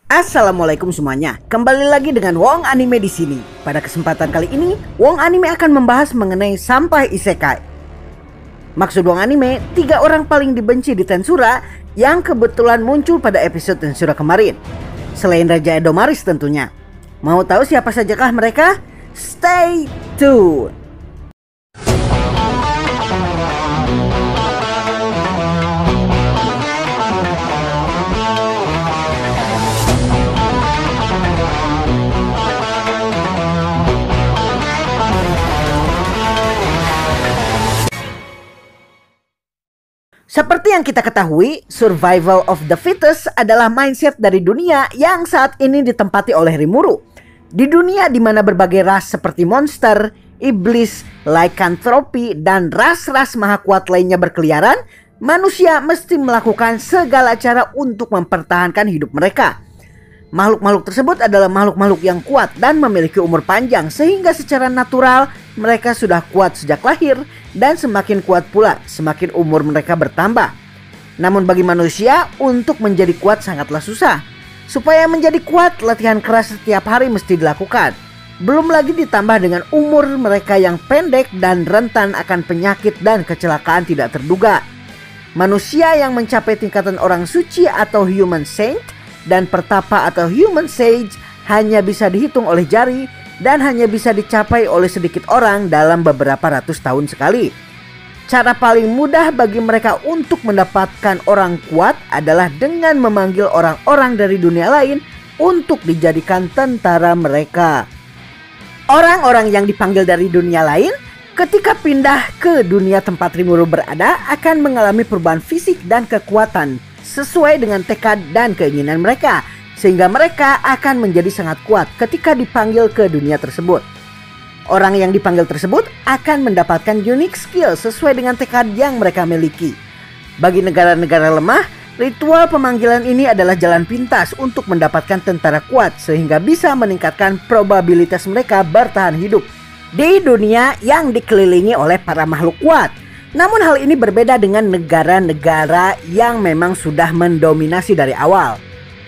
Assalamualaikum semuanya. Kembali lagi dengan Wong Anime di sini. Pada kesempatan kali ini, Wong Anime akan membahas mengenai sampah isekai. Maksud Wong Anime, 3 orang paling dibenci di Tensura yang kebetulan muncul pada episode Tensura kemarin. Selain Raja Edomaris tentunya. Mau tahu siapa sajakah mereka? Stay tuned. Seperti yang kita ketahui, survival of the fittest adalah mindset dari dunia yang saat ini ditempati oleh Rimuru. Di dunia di mana berbagai ras seperti monster, iblis, lycanthropy, dan ras-ras maha kuat lainnya berkeliaran, manusia mesti melakukan segala cara untuk mempertahankan hidup mereka. Makhluk-makhluk tersebut adalah makhluk-makhluk yang kuat dan memiliki umur panjang, sehingga secara natural mereka sudah kuat sejak lahir, dan semakin kuat pula semakin umur mereka bertambah. Namun bagi manusia, untuk menjadi kuat sangatlah susah. Supaya menjadi kuat, latihan keras setiap hari mesti dilakukan. Belum lagi ditambah dengan umur mereka yang pendek dan rentan akan penyakit dan kecelakaan tidak terduga. Manusia yang mencapai tingkatan orang suci atau human saint dan pertapa atau human sage hanya bisa dihitung oleh jari dan hanya bisa dicapai oleh sedikit orang dalam beberapa ratus tahun sekali. Cara paling mudah bagi mereka untuk mendapatkan orang kuat adalah dengan memanggil orang-orang dari dunia lain untuk dijadikan tentara mereka. Orang-orang yang dipanggil dari dunia lain ketika pindah ke dunia tempat Rimuru berada akan mengalami perubahan fisik dan kekuatan sesuai dengan tekad dan keinginan mereka, sehingga mereka akan menjadi sangat kuat ketika dipanggil ke dunia tersebut. Orang yang dipanggil tersebut akan mendapatkan unique skill sesuai dengan tekad yang mereka miliki. Bagi negara-negara lemah, ritual pemanggilan ini adalah jalan pintas untuk mendapatkan tentara kuat, sehingga bisa meningkatkan probabilitas mereka bertahan hidup di dunia yang dikelilingi oleh para makhluk kuat. Namun hal ini berbeda dengan negara-negara yang memang sudah mendominasi dari awal.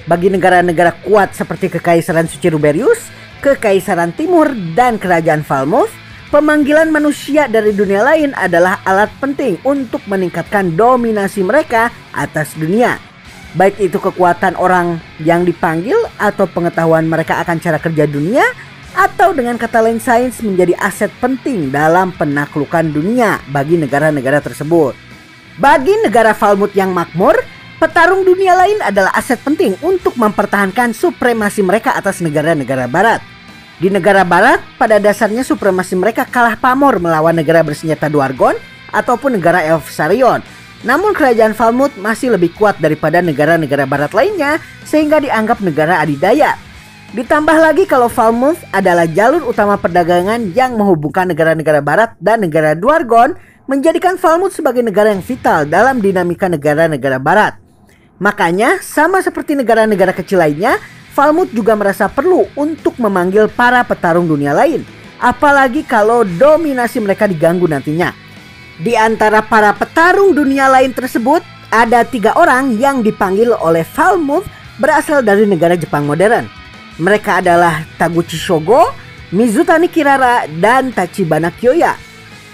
Bagi negara-negara kuat seperti Kekaisaran Suci Ruberius, Kekaisaran Timur, dan Kerajaan Falmouth, pemanggilan manusia dari dunia lain adalah alat penting untuk meningkatkan dominasi mereka atas dunia. Baik itu kekuatan orang yang dipanggil atau pengetahuan mereka akan cara kerja dunia, atau dengan kata lain sains menjadi aset penting dalam penaklukan dunia bagi negara-negara tersebut. Bagi negara Falmouth yang makmur, petarung dunia lain adalah aset penting untuk mempertahankan supremasi mereka atas negara-negara barat. Di negara barat, pada dasarnya supremasi mereka kalah pamor melawan negara bersenjata Dwargon ataupun negara Elf Sarion. Namun kerajaan Falmouth masih lebih kuat daripada negara-negara barat lainnya, sehingga dianggap negara adidaya. Ditambah lagi kalau Falmouth adalah jalur utama perdagangan yang menghubungkan negara-negara barat dan negara Dwargon, menjadikan Falmouth sebagai negara yang vital dalam dinamika negara-negara barat. Makanya sama seperti negara-negara kecil lainnya, Falmouth juga merasa perlu untuk memanggil para petarung dunia lain, apalagi kalau dominasi mereka diganggu nantinya. Di antara para petarung dunia lain tersebut, ada 3 orang yang dipanggil oleh Falmouth berasal dari negara Jepang modern. Mereka adalah Taguchi Shogo, Mizutani Kirara, dan Tachibana Kyoya.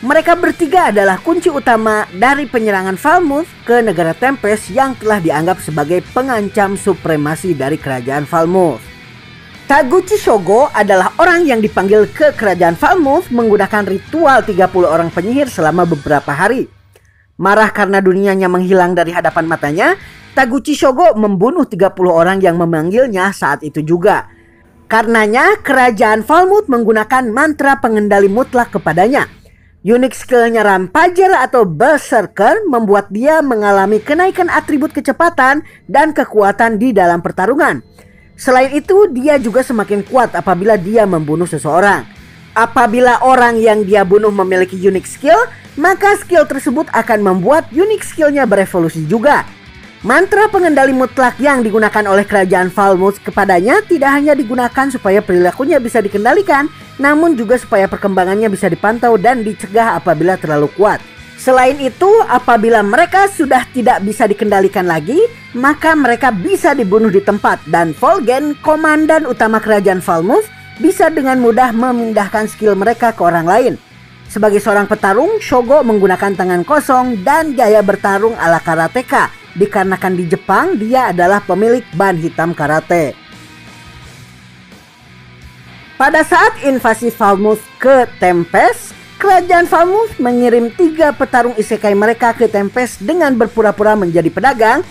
Mereka bertiga adalah kunci utama dari penyerangan Falmouth ke negara Tempest yang telah dianggap sebagai pengancam supremasi dari kerajaan Falmouth. Taguchi Shogo adalah orang yang dipanggil ke kerajaan Falmouth menggunakan ritual 30 orang penyihir selama beberapa hari. Marah karena dunianya menghilang dari hadapan matanya, Taguchi Shogo membunuh 30 orang yang memanggilnya saat itu juga. Karenanya kerajaan Falmouth menggunakan mantra pengendali mutlak kepadanya. Unik skillnya Rampager atau Berserker membuat dia mengalami kenaikan atribut kecepatan dan kekuatan di dalam pertarungan. Selain itu, dia juga semakin kuat apabila dia membunuh seseorang. Apabila orang yang dia bunuh memiliki unik skill, maka skill tersebut akan membuat unik skillnya berevolusi juga. Mantra pengendali mutlak yang digunakan oleh kerajaan Falmouth kepadanya tidak hanya digunakan supaya perilakunya bisa dikendalikan, namun juga supaya perkembangannya bisa dipantau dan dicegah apabila terlalu kuat. Selain itu, apabila mereka sudah tidak bisa dikendalikan lagi, maka mereka bisa dibunuh di tempat dan Volgen, komandan utama kerajaan Falmouth, bisa dengan mudah memindahkan skill mereka ke orang lain. Sebagai seorang petarung, Shogo menggunakan tangan kosong dan gaya bertarung ala karateka, dikarenakan di Jepang dia adalah pemilik ban hitam karate. Pada saat invasi Falmouth ke Tempest, kerajaan Falmouth mengirim 3 petarung isekai mereka ke Tempest dengan berpura-pura menjadi pedagang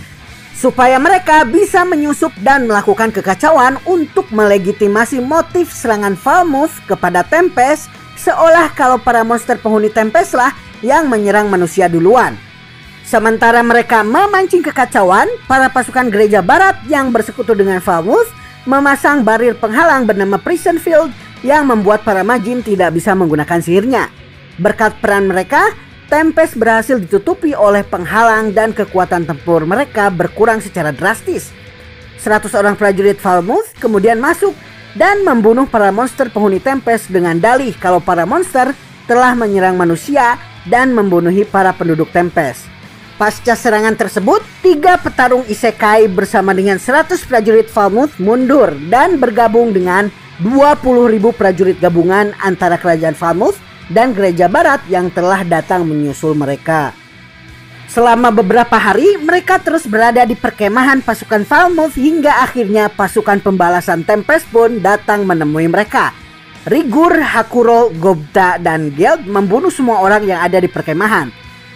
supaya mereka bisa menyusup dan melakukan kekacauan untuk melegitimasi motif serangan Falmouth kepada Tempest, seolah kalau para monster penghuni Tempest lah yang menyerang manusia duluan. Sementara mereka memancing kekacauan, para pasukan gereja barat yang bersekutu dengan Falmouth memasang barir penghalang bernama Prison Field yang membuat para majin tidak bisa menggunakan sihirnya. Berkat peran mereka, Tempest berhasil ditutupi oleh penghalang dan kekuatan tempur mereka berkurang secara drastis. 100 orang prajurit Falmouth kemudian masuk dan membunuh para monster penghuni Tempest dengan dalih kalau para monster telah menyerang manusia dan membunuhi para penduduk Tempest. Pasca serangan tersebut, 3 petarung isekai bersama dengan 100 prajurit Falmouth mundur dan bergabung dengan 20.000 prajurit gabungan antara kerajaan Falmouth dan gereja barat yang telah datang menyusul mereka. Selama beberapa hari, mereka terus berada di perkemahan pasukan Falmouth hingga akhirnya pasukan pembalasan Tempest pun datang menemui mereka. Rigur, Hakuro, Gobta, dan Geld membunuh semua orang yang ada di perkemahan.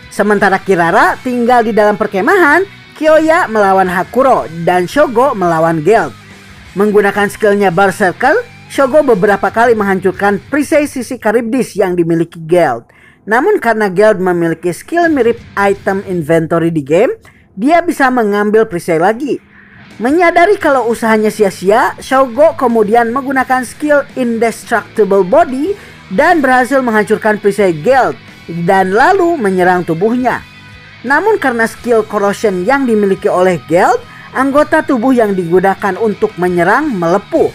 Sementara Kirara tinggal di dalam perkemahan, Kyoya melawan Hakuro, dan Shogo melawan Geld. Menggunakan skillnya Berserker, Shogo beberapa kali menghancurkan perisai sisi Charybdis yang dimiliki Geld. Namun karena Geld memiliki skill mirip item inventory di game, dia bisa mengambil perisai lagi. Menyadari kalau usahanya sia-sia, Shogo kemudian menggunakan skill Indestructible Body dan berhasil menghancurkan perisai Geld dan lalu menyerang tubuhnya. Namun karena skill Corrosion yang dimiliki oleh Geld, anggota tubuh yang digunakan untuk menyerang melepuh.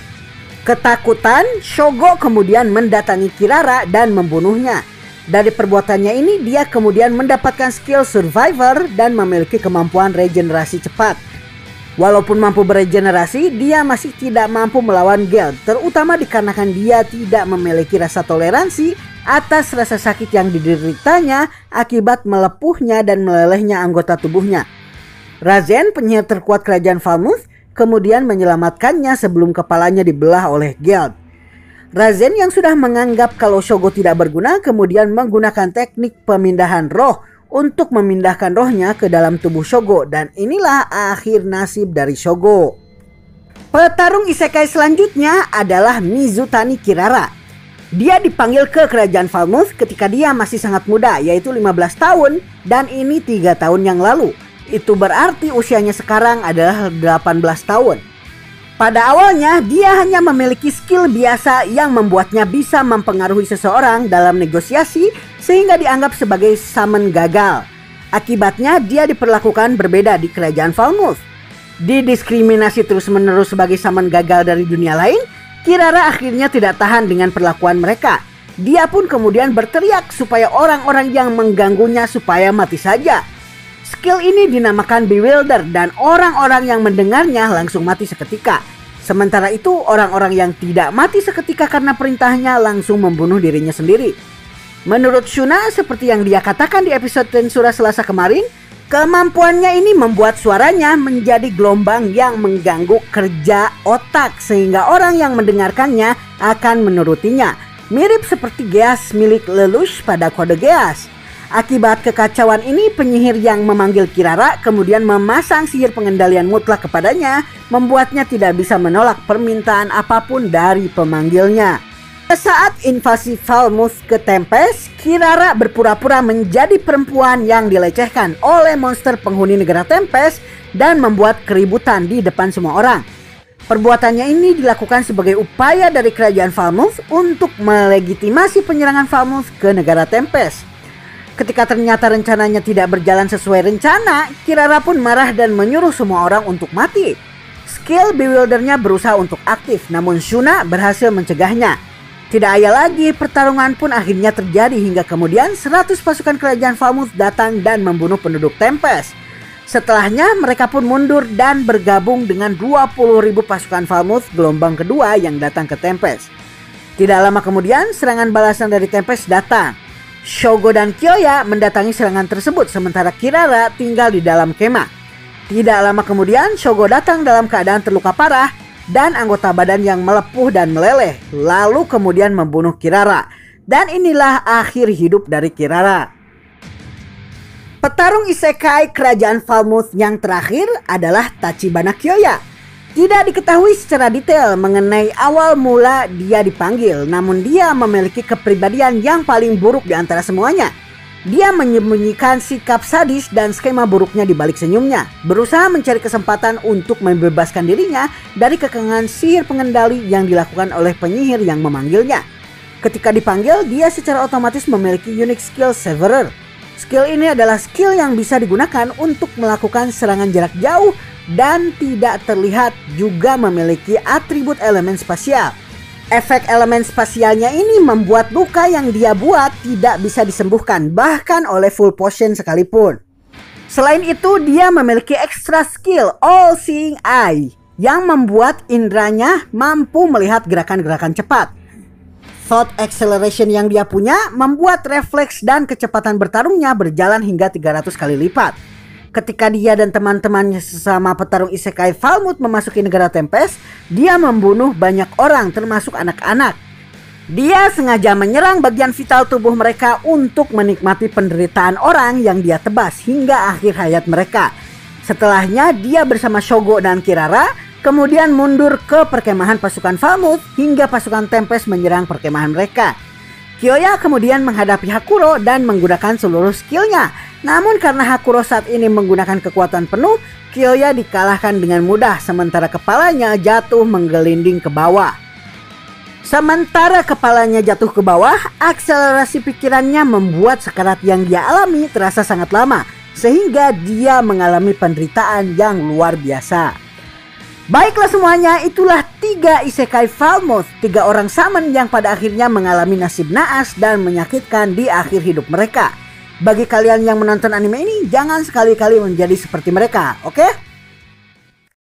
Ketakutan, Shogo kemudian mendatangi Kirara dan membunuhnya. Dari perbuatannya ini, dia kemudian mendapatkan skill Survivor dan memiliki kemampuan regenerasi cepat. Walaupun mampu beregenerasi, dia masih tidak mampu melawan Geld, terutama dikarenakan dia tidak memiliki rasa toleransi atas rasa sakit yang dideritanya akibat melepuhnya dan melelehnya anggota tubuhnya. Razen, penyihir terkuat kerajaan Falmouth, kemudian menyelamatkannya sebelum kepalanya dibelah oleh Geld. Razen yang sudah menganggap kalau Shogo tidak berguna kemudian menggunakan teknik pemindahan roh untuk memindahkan rohnya ke dalam tubuh Shogo, dan inilah akhir nasib dari Shogo. Petarung isekai selanjutnya adalah Mizutani Kirara. Dia dipanggil ke kerajaan Falmouth ketika dia masih sangat muda, yaitu 15 tahun, dan ini 3 tahun yang lalu. Itu berarti usianya sekarang adalah 18 tahun. Pada awalnya, dia hanya memiliki skill biasa yang membuatnya bisa mempengaruhi seseorang dalam negosiasi sehingga dianggap sebagai summon gagal. Akibatnya, dia diperlakukan berbeda di kerajaan Falmouth. Didiskriminasi terus-menerus sebagai summon gagal dari dunia lain, Kirara akhirnya tidak tahan dengan perlakuan mereka. Dia pun kemudian berteriak supaya orang-orang yang mengganggunya supaya mati saja. Skill ini dinamakan Bewilder dan orang-orang yang mendengarnya langsung mati seketika. Sementara itu orang-orang yang tidak mati seketika karena perintahnya langsung membunuh dirinya sendiri. Menurut Shuna, seperti yang dia katakan di episode Tensura Selasa kemarin, kemampuannya ini membuat suaranya menjadi gelombang yang mengganggu kerja otak sehingga orang yang mendengarkannya akan menurutinya. Mirip seperti Geas milik Lelouch pada kode Geas. Akibat kekacauan ini, penyihir yang memanggil Kirara kemudian memasang sihir pengendalian mutlak kepadanya, membuatnya tidak bisa menolak permintaan apapun dari pemanggilnya. Saat invasi Falmouth ke Tempest, Kirara berpura-pura menjadi perempuan yang dilecehkan oleh monster penghuni negara Tempest dan membuat keributan di depan semua orang. Perbuatannya ini dilakukan sebagai upaya dari kerajaan Falmouth untuk melegitimasi penyerangan Falmouth ke negara Tempest. Ketika ternyata rencananya tidak berjalan sesuai rencana, Kirara pun marah dan menyuruh semua orang untuk mati. Skill Bewildernya berusaha untuk aktif, namun Shuna berhasil mencegahnya. Tidak ayal lagi, pertarungan pun akhirnya terjadi hingga kemudian 100 pasukan kerajaan Falmouth datang dan membunuh penduduk Tempest. Setelahnya mereka pun mundur dan bergabung dengan 20.000 pasukan Falmouth gelombang kedua yang datang ke Tempest. Tidak lama kemudian serangan balasan dari Tempest datang. Shogo dan Kyoya mendatangi serangan tersebut sementara Kirara tinggal di dalam kemah. Tidak lama kemudian Shogo datang dalam keadaan terluka parah dan anggota badan yang melepuh dan meleleh, lalu kemudian membunuh Kirara. Dan inilah akhir hidup dari Kirara. Petarung isekai kerajaan Falmouth yang terakhir adalah Tachibana Kyoya. Tidak diketahui secara detail mengenai awal mula dia dipanggil, namun dia memiliki kepribadian yang paling buruk di antara semuanya. Dia menyembunyikan sikap sadis dan skema buruknya di balik senyumnya, berusaha mencari kesempatan untuk membebaskan dirinya dari kekangan sihir pengendali yang dilakukan oleh penyihir yang memanggilnya. Ketika dipanggil, dia secara otomatis memiliki unique skill Severer. Skill ini adalah skill yang bisa digunakan untuk melakukan serangan jarak jauh dan tidak terlihat, juga memiliki atribut elemen spasial. Efek elemen spasialnya ini membuat luka yang dia buat tidak bisa disembuhkan, bahkan oleh full potion sekalipun. Selain itu, dia memiliki extra skill All Seeing Eye yang membuat indranya mampu melihat gerakan-gerakan cepat. Thought Acceleration yang dia punya membuat refleks dan kecepatan bertarungnya berjalan hingga 300 kali lipat. Ketika dia dan teman-temannya sesama petarung isekai Falmouth memasuki negara Tempest, dia membunuh banyak orang termasuk anak-anak. Dia sengaja menyerang bagian vital tubuh mereka untuk menikmati penderitaan orang yang dia tebas hingga akhir hayat mereka. Setelahnya dia bersama Shogo dan Kirara kemudian mundur ke perkemahan pasukan Falmouth hingga pasukan Tempest menyerang perkemahan mereka. Kyoya kemudian menghadapi Hakuro dan menggunakan seluruh skillnya. Namun karena Hakuro saat ini menggunakan kekuatan penuh, Kyoya dikalahkan dengan mudah sementara kepalanya jatuh menggelinding ke bawah. Sementara kepalanya jatuh ke bawah, akselerasi pikirannya membuat sekarat yang dia alami terasa sangat lama, sehingga dia mengalami penderitaan yang luar biasa. Baiklah semuanya, itulah 3 isekai Falmouth, 3 orang summon yang pada akhirnya mengalami nasib naas dan menyakitkan di akhir hidup mereka. Bagi kalian yang menonton anime ini, jangan sekali-kali menjadi seperti mereka, oke?